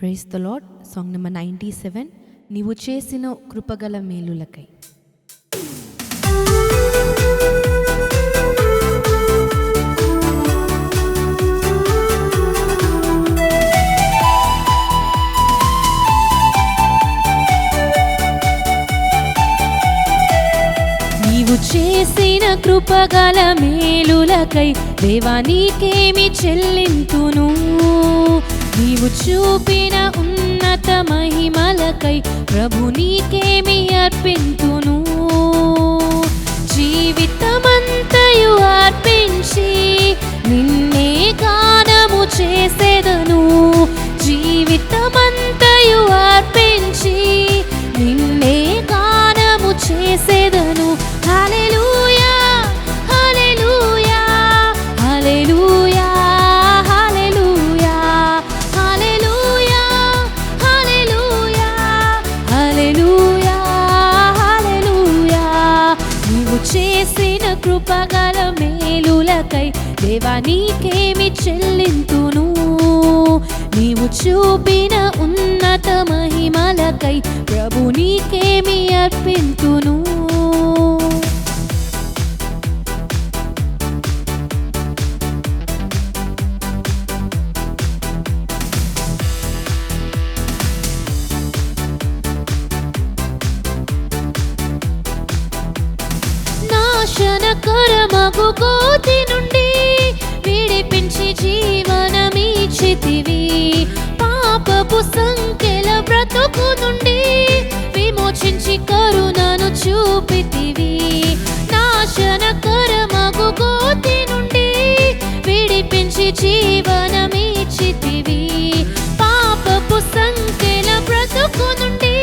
Praise the Lord. Song number 97, నీవు చేసిన కృపగల మేలులకై. నీవు చేసిన కృపగల మేలులకై దేవా నీకేమి చెల్లింతును. నీవు చూపిన ఉన్నత మహిమలకై ప్రభు నీకేమి అర్పింతును. జీవితమంతయు అర్పించి నిన్నే గానము చేసేదను. జీవితమంతయు అర్పించి నిన్నే గానము చేసేదను. హల్లెలూయా హల్లెలూయా హల్లెలూయా హల్లెలూయా హల్లెలూయా హల్లెలూయా హల్లెలూయా హల్లెలూయా. నీవు చేసిన కృపగల మేలులకై దేవా నీకేమి చెల్లింతును. నీవు చూపిన ఉన్నత మహిమలకై ప్రభు నీకేమి అర్పింతును. నాశనకరమగు కోతి నుండి విడిపించి జీవనమిచ్చితివి. పాపపు సంఖ్యల బ్రతుకు నుండి విమోచించి కరుణను చూపితివి. నాశనకరమగు కోతి నుండి విడిపించి జీవనమిచ్చితివి. పాపపు సంఖ్యల బ్రతుకు నుండి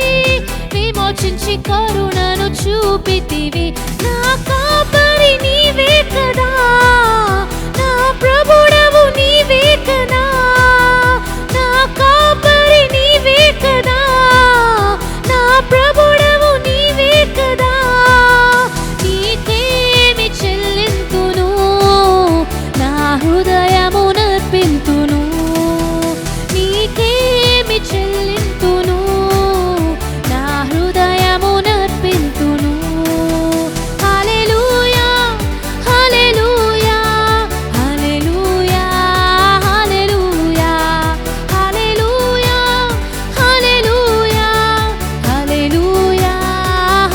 విమోచించి కరుణను చూపితివి. నా కాపరి నీవే కదా, నా ప్రభుడవు నీవే కదా, నా కాపరి నీవే కదా, నా ప్రభుడవు నీవే కదా. నీకేమి చెల్లింతును, నా హృదయమునర్పింతును. నీకేమి చెల్లింతును, నా హృదయమునర్పింతును. హల్లెలూయా హల్లెలూయా హల్లెలూయా హల్లెలూయా హల్లెలూయా హల్లెలూయా హల్లెలూయా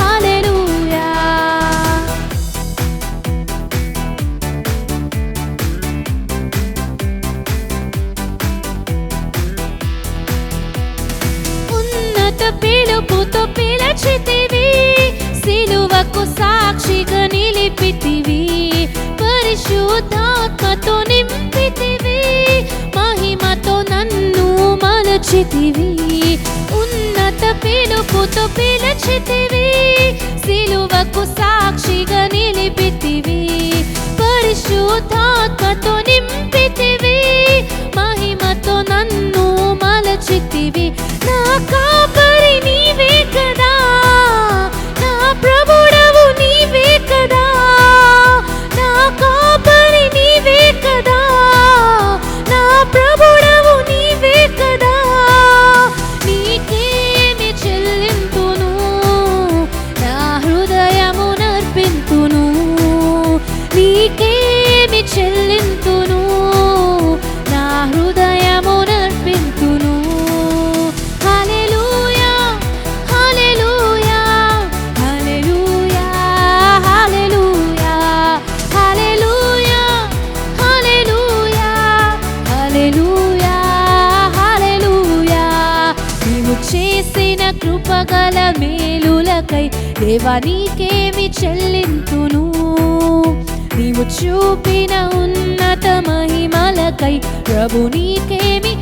హల్లెలూయా. ఉన్నత పిలుపుతో పిలచితివి, సిలువకు సాక్షిగా నిలిపితివి. పరిశుద్ధాత్మతో నింపితివి, మహిమతో నన్ను మలచితివి. ఉన్నత పిలుపుతో పిలచితివి, సిలువకు సాక్షిగా నిలిపితివి. పరిశుద్ధాత్మతో నింపితివి, మహిమతో నన్ను మలచితివి. నా కాపరి నీవే కదా, నా ప్రభుడవు నీవే కదా, నా కాపరి నీవే కదా, నా ప్రభుడవు నీవే కదా. నీకేమి చెల్లింతును, నా హృదయమునర్పింతును. నీకేమి చెల్లింతును, నా హృదయమునర్పింతును. హల్లెలూయా హల్లెలూయా హల్లెలూయా హల్లెలూయా హల్లెలూయా హల్లెలూయా హల్లెలూయా హల్లెలూయా. నీవు చేసిన కృపగల మేలులకై దేవా నీకేమి చెల్లింతును. నీవు చూపిన ఉన్నత మహిమలకై ప్రభు నీకేమి